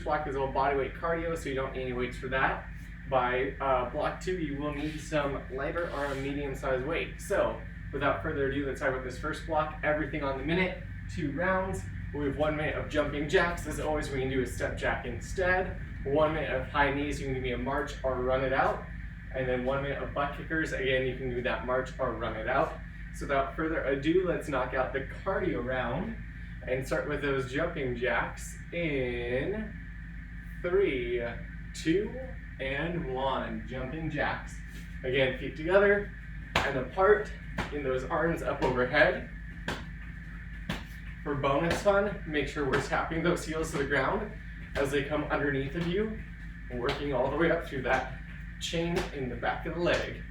block is all bodyweight cardio, so you don't need any weights for that. By block 2, you will need some lighter or a medium-sized weight. So without further ado, let's talk about this first block. Everything on the minute, 2 rounds. We have 1 minute of jumping jacks. As always, we can do a step jack instead. 1 minute of high knees, you can give me a march or run it out. And then 1 minute of butt kickers. Again, you can do that march or run it out. So without further ado, let's knock out the cardio round and start with those jumping jacks in 3, 2, and 1. Jumping jacks. Again, feet together and apart in those arms up overhead. For bonus fun, make sure we're tapping those heels to the ground as they come underneath of you, working all the way up through that chain in the back of the leg.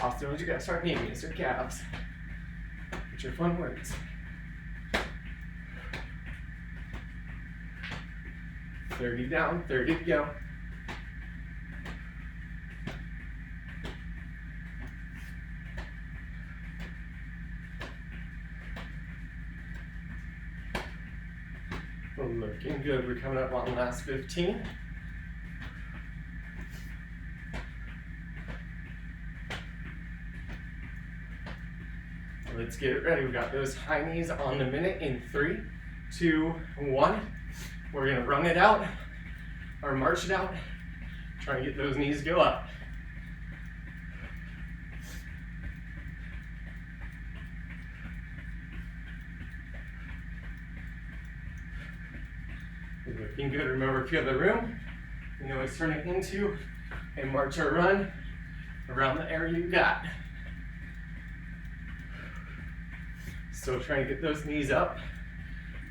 Also, you gotta start naming your calves. Put your fun words. 30 down, 30 to go. Looking good. We're coming up on the last 15. Let's get it ready. We've got those high knees on the minute in 3, 2, 1. We're gonna run it out or march it out. Try and get those knees go up. Looking good. Remember, if you have the room, you can always turn it into a march or run around the area you got. Still trying to get those knees up.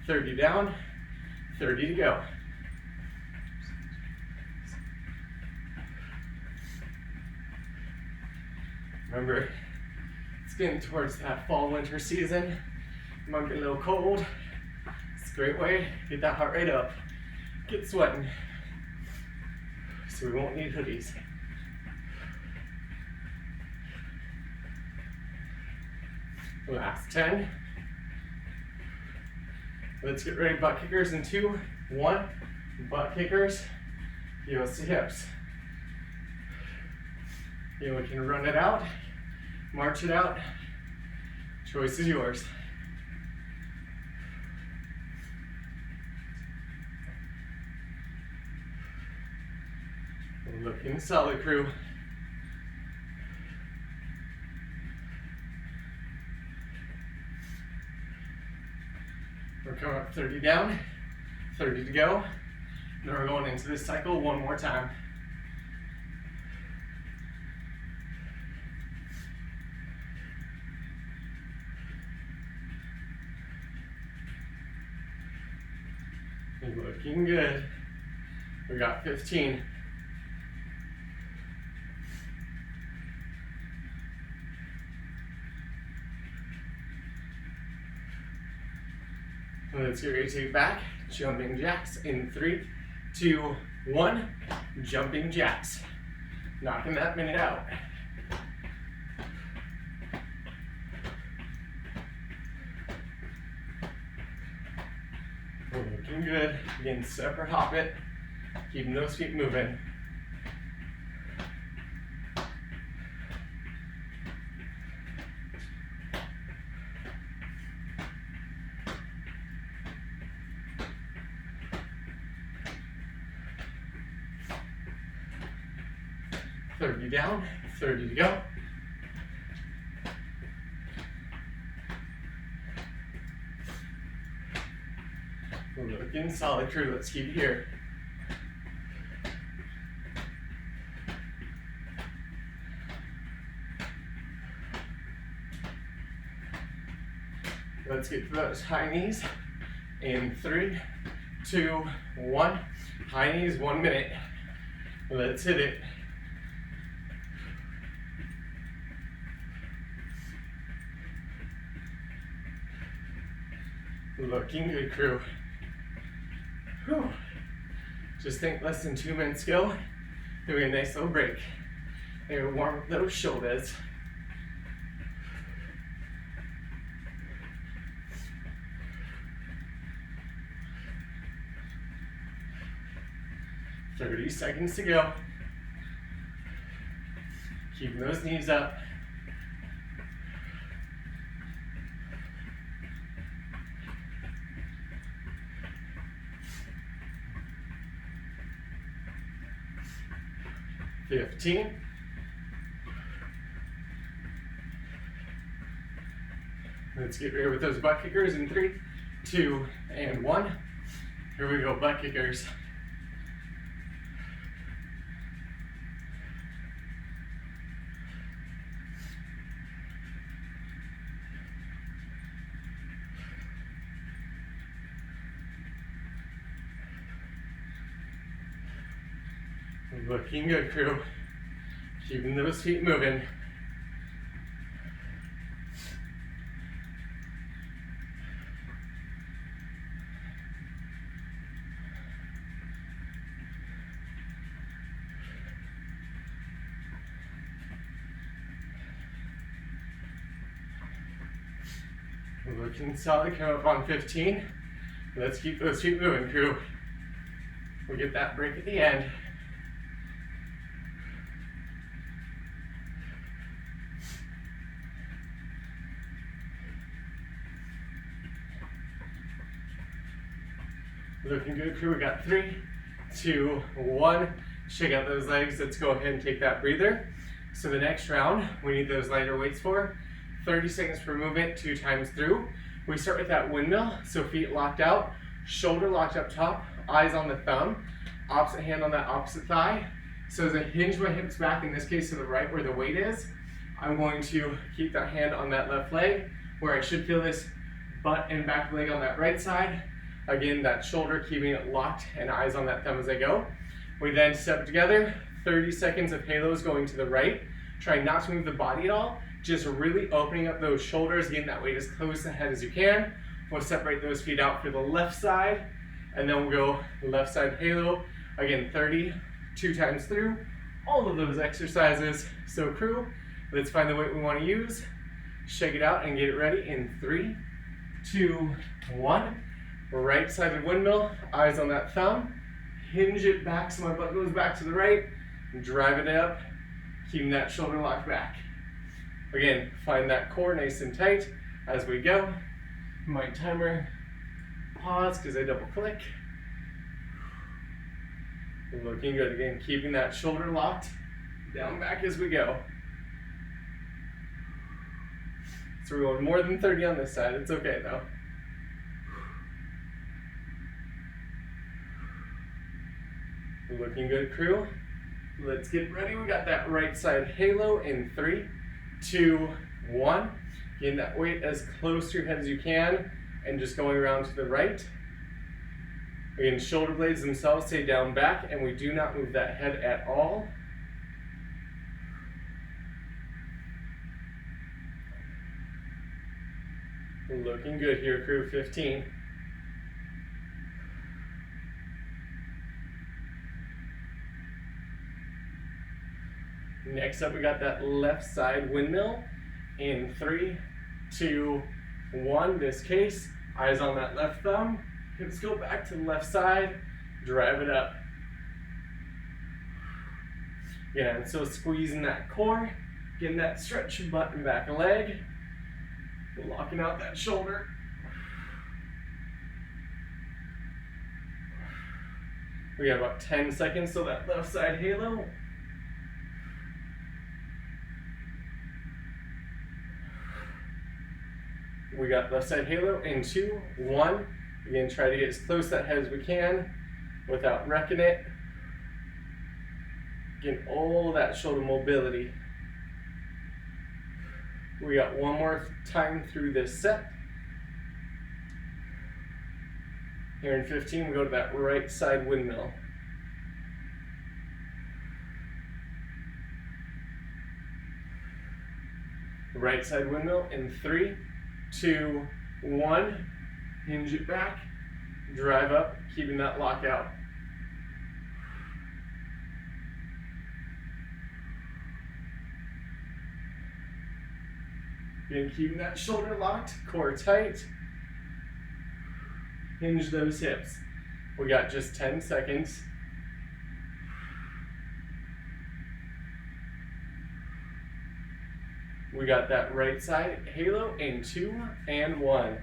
30 down, 30 to go. Remember, it's getting towards that fall-winter season. It might be a little cold. It's a great way to get that heart rate up. Get sweating. So we won't need hoodies. Last 10. Let's get ready. Butt kickers in 2, 1. Butt kickers. Heels to hips. You know, we can run it out, march it out. Choice is yours. Looking solid, crew. We're coming up 30 down, 30 to go. Then we're going into this cycle 1 more time. Looking good. We got 15. Let's get ready to take back. Jumping jacks in 3, 2, 1. Jumping jacks. Knocking that minute out. Looking good. Again, separate hop it. Keeping those feet moving. Down, 30 to go. Looking solid, crew. Let's keep it here. Let's get to those high knees in 3, 2, 1. High knees, 1 minute. Let's hit it. Looking good, crew. Whew. Just think less than 2 minutes ago, doing a nice little break. They will warm up those shoulders. 30 seconds to go. Keeping those knees up. $15. Let's get ready with those butt kickers in 3, 2, and 1. Here we go, butt kickers. Looking good, crew. Keeping those feet moving. Looking solid, come up on 15. Let's keep those feet moving, crew. We get that break at the end. Looking good, crew. We got 3, 2, 1. Shake out those legs. Let's go ahead and take that breather. So the next round, we need those lighter weights for 30 seconds per movement, 2 times through. We start with that windmill, so feet locked out, shoulder locked up top, eyes on the thumb, opposite hand on that opposite thigh. So as I hinge my hips back, in this case to the right where the weight is, I'm going to keep that hand on that left leg, where I should feel this butt and back leg on that right side. Again, that shoulder keeping it locked and eyes on that thumb as I go. We then step together, 30 seconds of halos going to the right. Try not to move the body at all, just really opening up those shoulders, getting that weight as close to the head as you can. We'll separate those feet out for the left side, and then we'll go left side halo. Again, 30, 2 times through. All of those exercises. So crew, let's find the weight we want to use. Shake it out and get it ready in 3, 2, 1. Right-sided windmill, eyes on that thumb. Hinge it back so my butt goes back to the right. Drive it up, keeping that shoulder locked back. Again, find that core nice and tight as we go. My timer, pause because I double click. Looking good. Again, keeping that shoulder locked, down back as we go. So we're going more than 30 on this side. It's okay though. Looking good, crew. Let's get ready. We got that right side halo in 3, 2, 1. Getting that weight as close to your head as you can and just going around to the right. Again, shoulder blades themselves stay down back and we do not move that head at all. Looking good here, crew. 15. Next up, we got that left side windmill in 3, 2, 1. This case, eyes on that left thumb. Hips go back to the left side. Drive it up. Yeah, and so squeezing that core, getting that stretch of butt and back of leg, locking out that shoulder. We got about 10 seconds till that left side halo. We got left side halo in 2, 1. Again, try to get as close to that head as we can without wrecking it. Getting all that shoulder mobility. We got one more time through this set. Here in 15, we go to that right side windmill. Right side windmill in 3, 2, 1. Hinge it back, drive up, keeping that lock out. Again, keeping that shoulder locked, core tight. Hinge those hips. We got just 10 seconds. We got that right side halo in 2 and 1.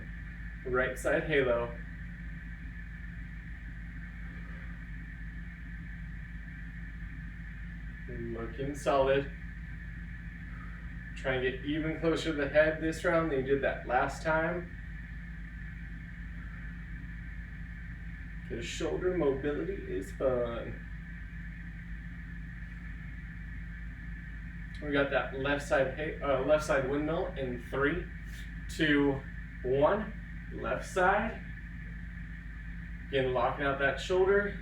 Right side halo. Looking solid. Try and get even closer to the head this round than you did that last time. Because shoulder mobility is fun. We got that left side windmill in 3, 2, 1. Left side. Again, locking out that shoulder.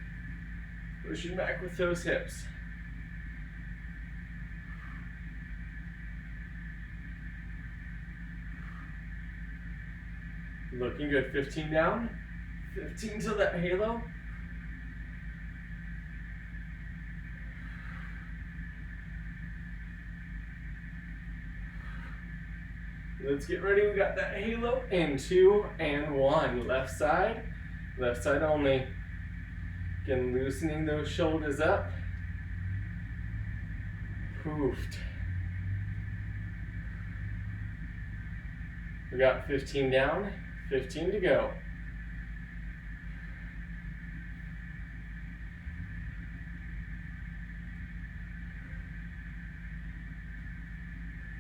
Pushing back with those hips. Looking good. 15 down. 15 to that halo. Let's get ready. We got that halo in 2 and 1. Left side only. Again, loosening those shoulders up. Poofed. We got 15 down, 15 to go.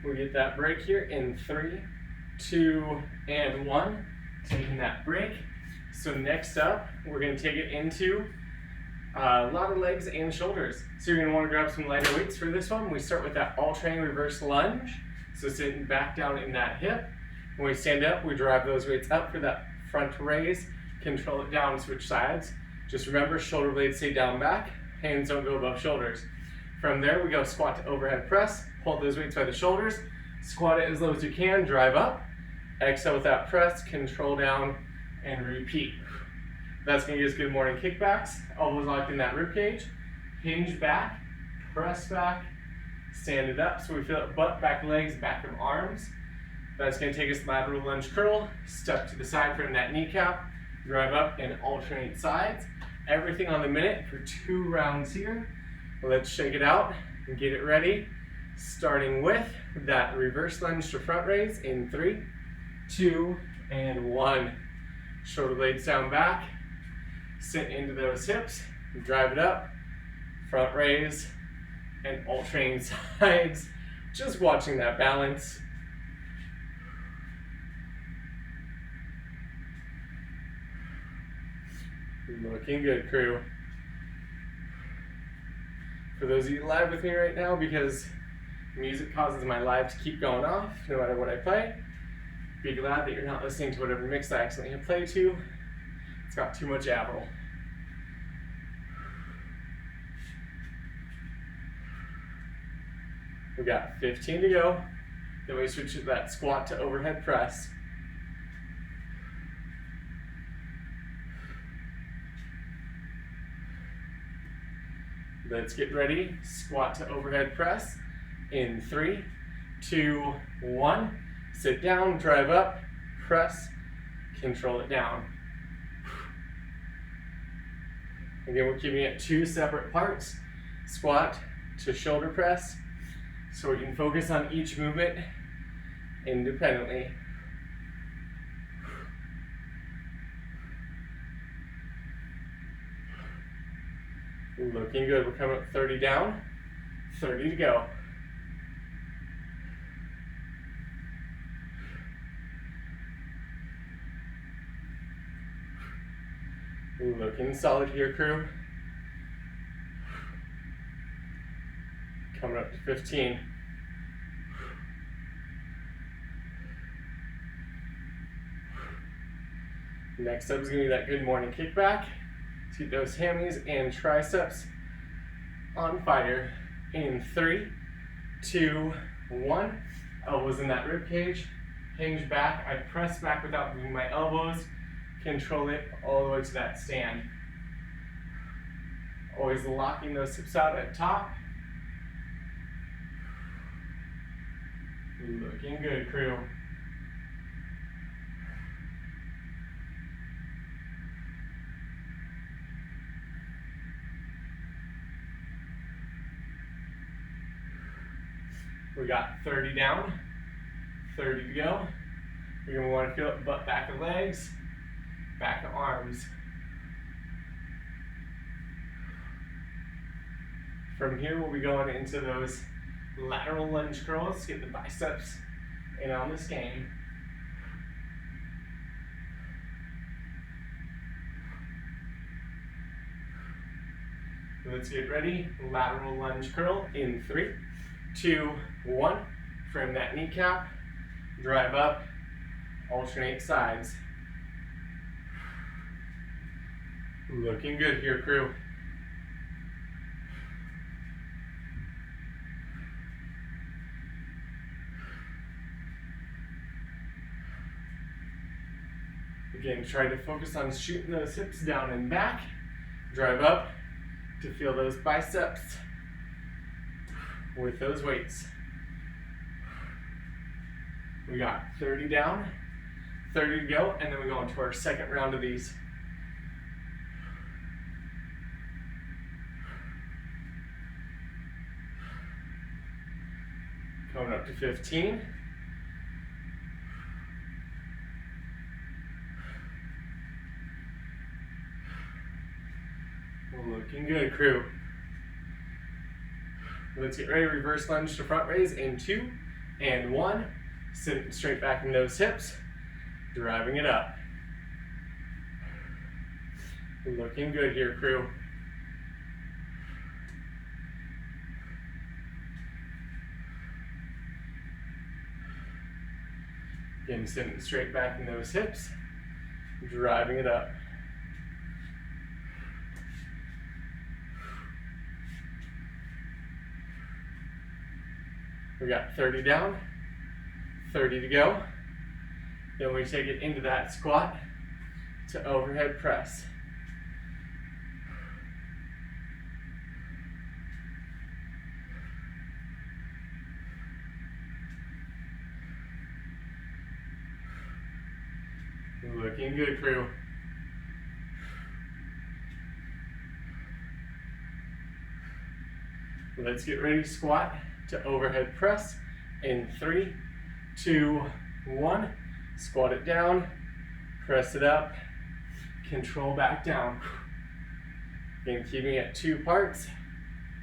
We get that break here in 3, 2, and 1. Taking that break. So next up, we're going to take it into a lot of legs and shoulders. So you're going to want to grab some lighter weights for this one. We start with that alternating reverse lunge. So sitting back down in that hip. When we stand up, we drive those weights up for that front raise. Control it down, switch sides. Just remember, shoulder blades stay down back. Hands don't go above shoulders. From there, we go squat to overhead press. Hold those weights by the shoulders. Squat it as low as you can, drive up. Exhale with that press, control down, and repeat. That's going to give us good morning kickbacks. Elbows locked in that rib cage. Hinge back, press back, stand it up. So we feel it butt, back legs, back of arms. That's going to take us lateral lunge curl. Step to the side from that kneecap. Drive up and alternate sides. Everything on the minute for 2 rounds here. Let's shake it out and get it ready. Starting with that reverse lunge to front raise in 3, 2, and 1. Shoulder blades down back. Sit into those hips. Drive it up. Front raise and alternating sides. Just watching that balance. Looking good, crew. For those of you live with me right now, because music causes my live to keep going off no matter what I play, be glad that you're not listening to whatever mix I accidentally hit play to. It's got too much Avril. We got 15 to go. Then we switch to that squat to overhead press. Let's get ready. Squat to overhead press in 3, 2, 1. Sit down, drive up, press, control it down. Again, we're keeping it 2 separate parts. Squat to shoulder press, so we can focus on each movement independently. Looking good. We're coming up 30 down, 30 to go. Looking solid here, crew. Coming up to 15. Next up is going to be that good morning kickback. Keep those hammies and triceps on fire in 3, 2, 1. Elbows in that rib cage. Hinge back. I press back without moving my elbows. Control it all the way to that stand. Always locking those hips out at top. Looking good, crew. We got 30 down, 30 to go. You're going to want to feel it butt back of legs, back of arms. From here, we'll be going into those lateral lunge curls. Get the biceps in on this game. Let's get ready. Lateral lunge curl in 3, 2, 1. Frame that kneecap. Drive up. Alternate sides. Looking good here, crew. Again, try to focus on shooting those hips down and back. Drive up to feel those biceps with those weights. We got 30 down, 30 to go, and then we go into our second round of these. Coming up to 15. Looking good, crew. Let's get ready. Reverse lunge to front raise in 2 and 1. Sit straight back in those hips, driving it up. Looking good here, crew. Again, sitting straight back in those hips, driving it up. We got 30 down, 30 to go. Then we take it into that squat to overhead press. Looking good, crew. Let's get ready to squat to overhead press in 3, 2, 1. Squat it down, press it up, control back down. Again, keeping it 2 parts,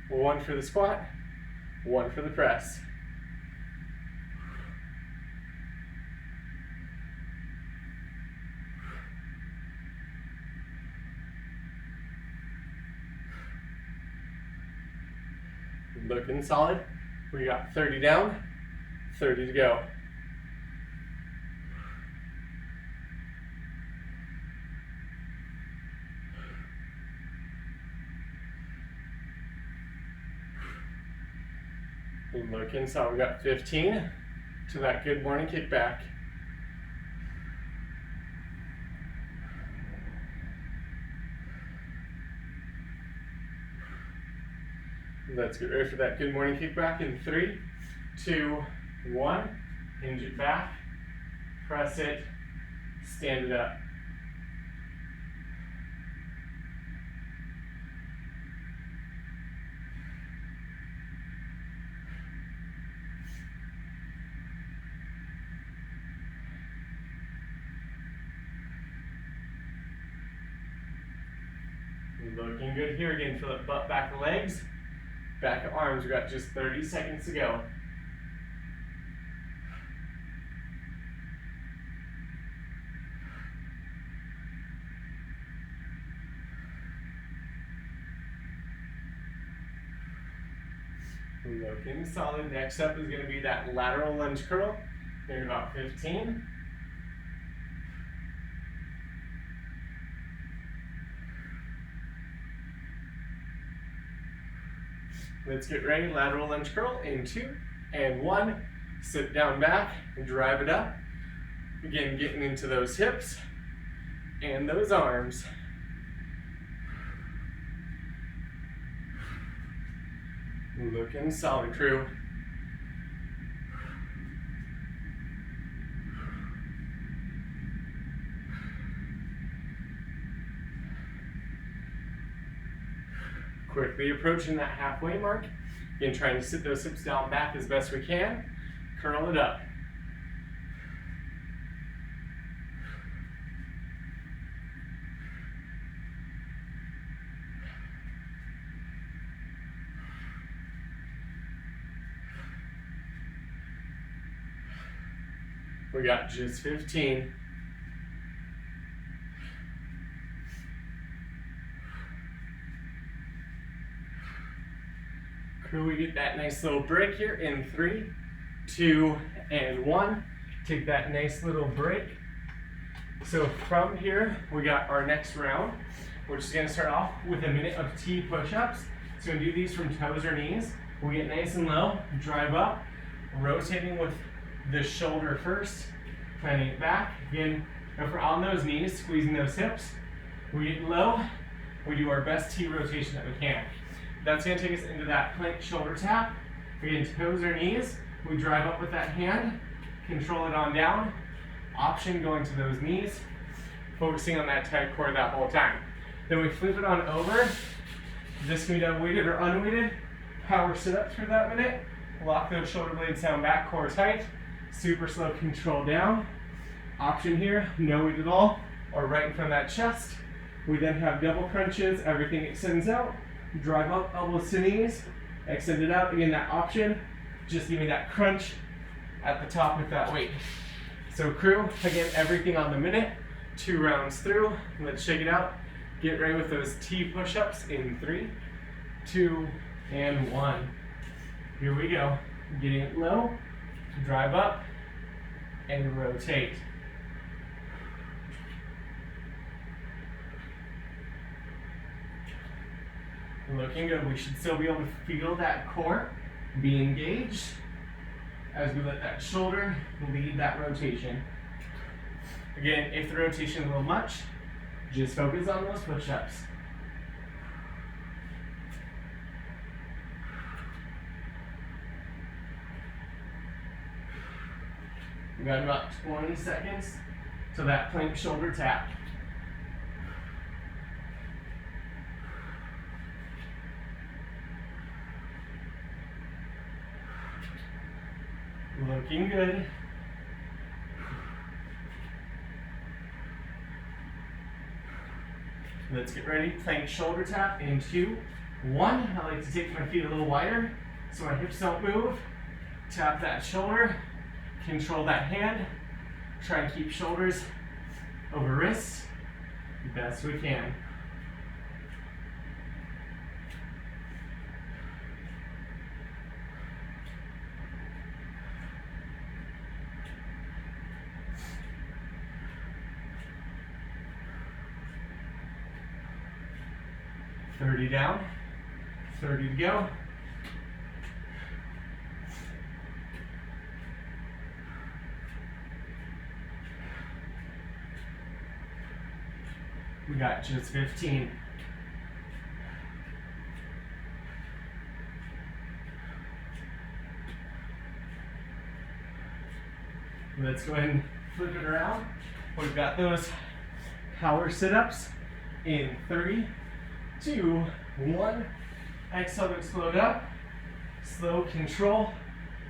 1 for the squat, 1 for the press. Looking solid. We got 30 down, 30 to go. Looking solid. We got 15 to that good morning kickback. Let's get ready for that good morning kickback in 3, 2, 1. Hinge it back, press it, stand it up. Looking good here. Again, feel it butt back of legs. Back of arms, we've got just 30 seconds to go. Looking solid. Next up is going to be that lateral lunge curl. Maybe about 15. Let's get ready. Lateral lunge curl in 2 and 1. Sit down back and drive it up. Again, getting into those hips and those arms. Looking solid, crew. Quickly approaching that halfway mark. Again, trying to sit those hips down back as best we can. Curl it up. We got just 15. Crew, we get that nice little break here in 3, 2, and 1. Take that nice little break. So from here, we got our next round. We're just gonna start off with a minute of T push-ups. So we're gonna do these from toes or knees. We get nice and low, drive up, rotating with the shoulder first, planting it back. Again, if we're on those knees, squeezing those hips, we get low, we do our best T rotation that we can. That's gonna take us into that plank shoulder tap. Again, toes or knees, we drive up with that hand, control it on down, option going to those knees, focusing on that tight core that whole time. Then we flip it on over. This can be done weighted or unweighted. Power sit-ups for that minute. Lock those shoulder blades down back, core tight. Super slow control down. Option here, no weight at all, or right in front of that chest. We then have double crunches, everything extends out. Drive up, elbows to knees, extend it out. Again, that option, just give me that crunch at the top with that weight. So crew, again, everything on the minute, 2 rounds through. Let's shake it out. Get ready with those T push-ups in 3, 2, and 1. Here we go. Getting it low, drive up, and rotate. Looking good. We should still be able to feel that core be engaged as we let that shoulder lead that rotation. Again, if the rotation is a little much, just focus on those push-ups. We got about 20 seconds to that plank shoulder tap. Looking good. Let's get ready. Plank shoulder tap in 2, 1. I like to take my feet a little wider so my hips don't move. Tap that shoulder. Control that hand. Try and keep shoulders over wrists the best we can. $30 down, 30 to go. We got just 15. Let's go ahead and flip it around. We've got those power sit-ups in 3, 2, 1. Exhale to explode up. Slow control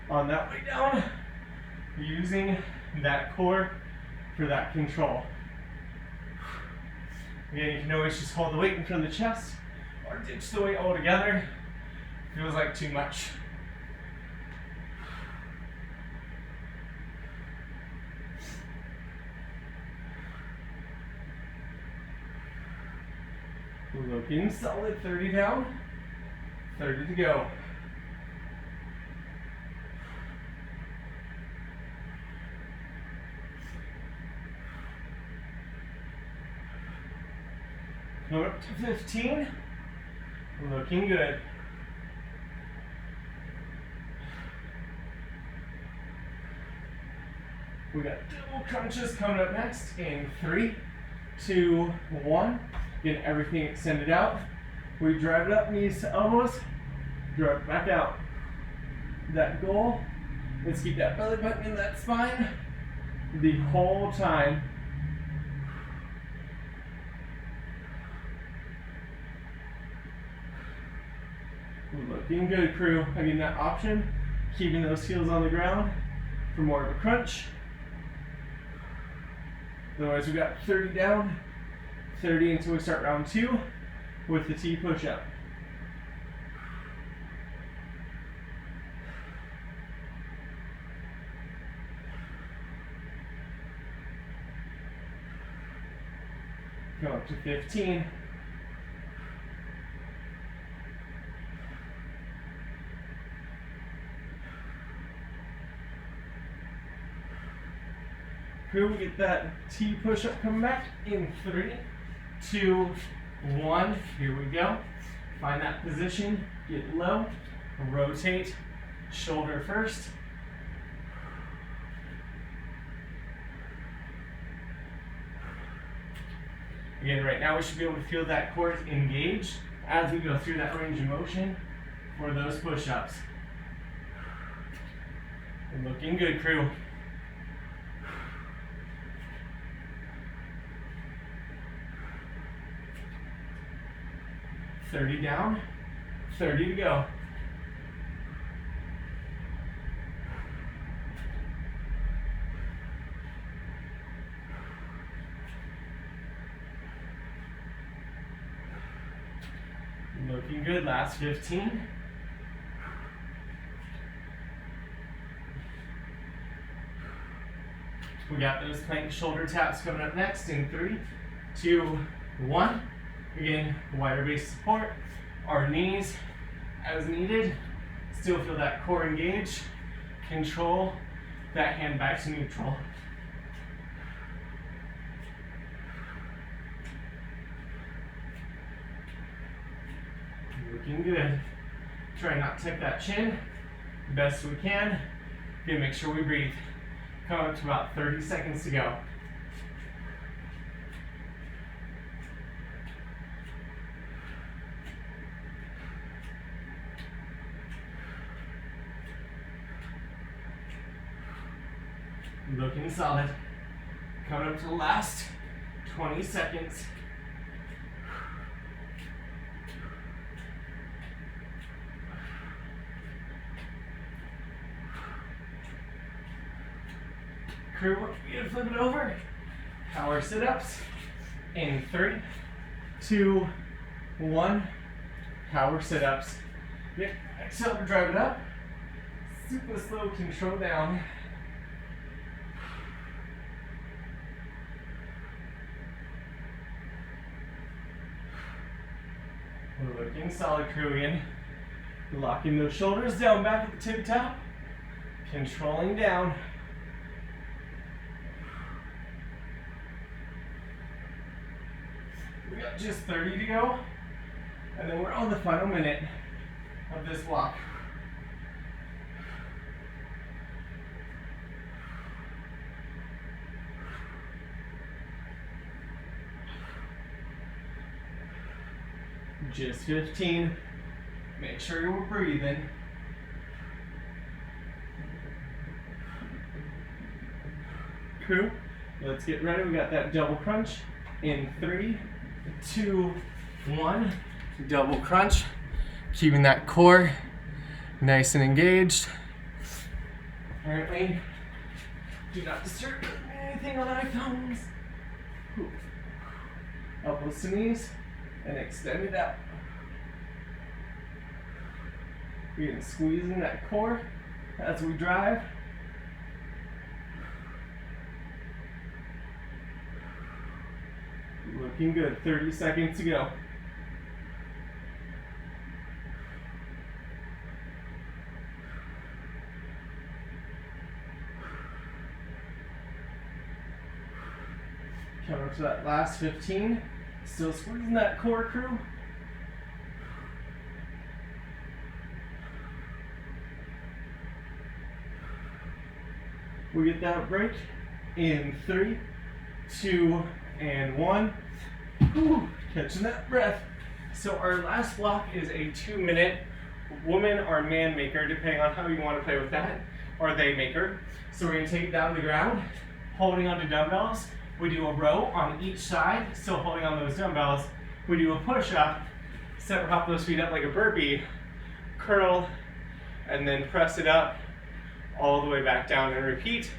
on that way down. Using that core for that control. Again, you can always just hold the weight in front of the chest or ditch the weight altogether. Feels like too much. Looking solid, 30 down, 30 to go. Go up to 15, looking good. We got double crunches coming up next in 3, 2, 1. Get everything extended out. We drive it up, knees to elbows, drive it back out. That goal, let's keep that belly button in that spine the whole time. Looking good, crew. Again, that option, keeping those heels on the ground for more of a crunch. Otherwise, we got 30 down, 30 until we start round 2 with the T push-up. Go up to 15. Here we get that T push-up coming back in 3, 2, 1. Here we go. Find that position, get low, rotate, shoulder first. Again, right now we should be able to feel that core engaged as we go through that range of motion for those push-ups. Looking good, crew. $30 down, 30 to go. Looking good, last 15. We got those plank shoulder taps coming up next in 3, 2, 1. Again, wider base support, our knees as needed. Still feel that core engage. Control that hand back to neutral. Looking good. Try not to tuck that chin best we can. Again, make sure we breathe. Come up to about 30 seconds to go. Looking solid. Coming up to the last 20 seconds. Crew, we're gonna flip it over. Power sit-ups in 3, 2, 1. Power sit-ups. Yep, exhale to drive it up. Super slow, control down. We're looking solid, crew, again. Locking those shoulders down back at the tip top. Controlling down. We got just 30 to go. And then we're on the final minute of this block. Just 15. Make sure you're breathing. Crew, let's get ready. We got that double crunch in 3, 2, 1. Double crunch. Keeping that core nice and engaged. Apparently, do not disturb anything on iPhones. Elbows to knees. And extend it out. We're gonna squeeze in that core as we drive. Looking good, 30 seconds to go. Come up to that last 15. Still squeezing that core, crew. We get that break in 3, 2, and 1. Whew, catching that breath. So our last block is a 2-minute woman or man maker, depending on how you want to play with that, or they maker. So we're going to take it down to the ground, holding onto dumbbells. We do a row on each side, still holding on those dumbbells. We do a push-up, separate hop those feet up like a burpee, curl, and then press it up all the way back down and repeat.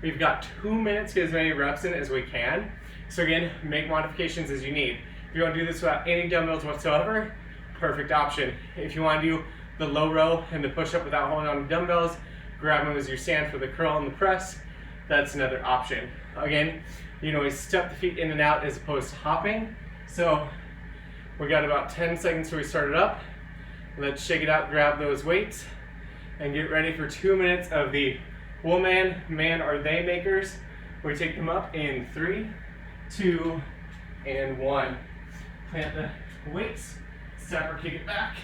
We've got 2 minutes to get as many reps in as we can. So again, make modifications as you need. If you want to do this without any dumbbells whatsoever, perfect option. If you want to do the low row and the push-up without holding on to dumbbells, grab them as you stand for the curl and the press. That's another option. Again, You can always step the feet in and out as opposed to hopping. So we got about 10 seconds till we start it up. Let's shake it out, grab those weights, and get ready for 2 minutes of the woman, man, or they makers. We take them up in 3, 2, and 1. Plant the weights, step or kick it back.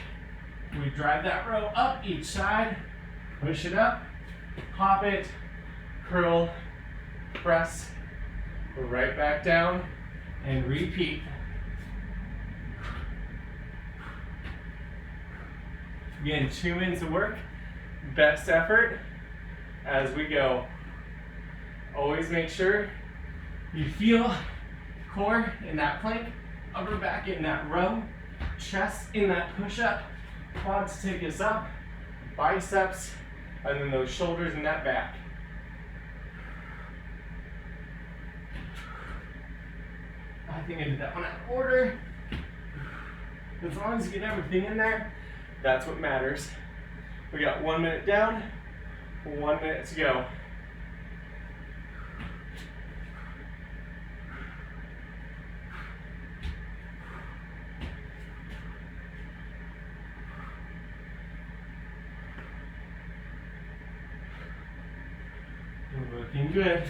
We drive that row up each side, push it up, hop it, curl, press, right back down, and repeat. Again, 2 minutes of work, best effort as we go. Always make sure you feel core in that plank, upper back in that row, chest in that push-up, quads take us up, biceps, and then those shoulders in that back. I think I did that one out of order. As long as you get everything in there, that's what matters. We got 1 minute down, 1 minute to go. We're looking good.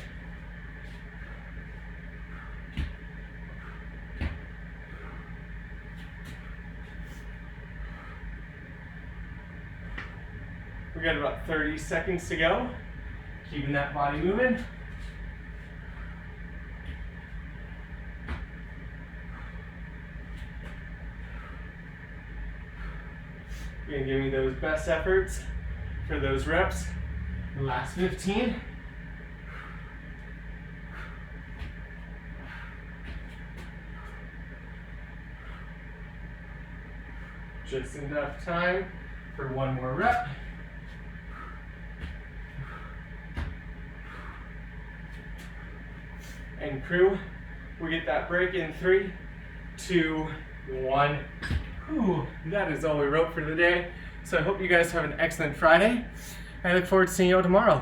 We got about 30 seconds to go. Keeping that body moving. You're gonna give me those best efforts for those reps. The last 15. Just enough time for one more rep. And crew, we get that break in 3, 2, 1. Whew, that is all we wrote for the day. So I hope you guys have an excellent Friday. I look forward to seeing you all tomorrow.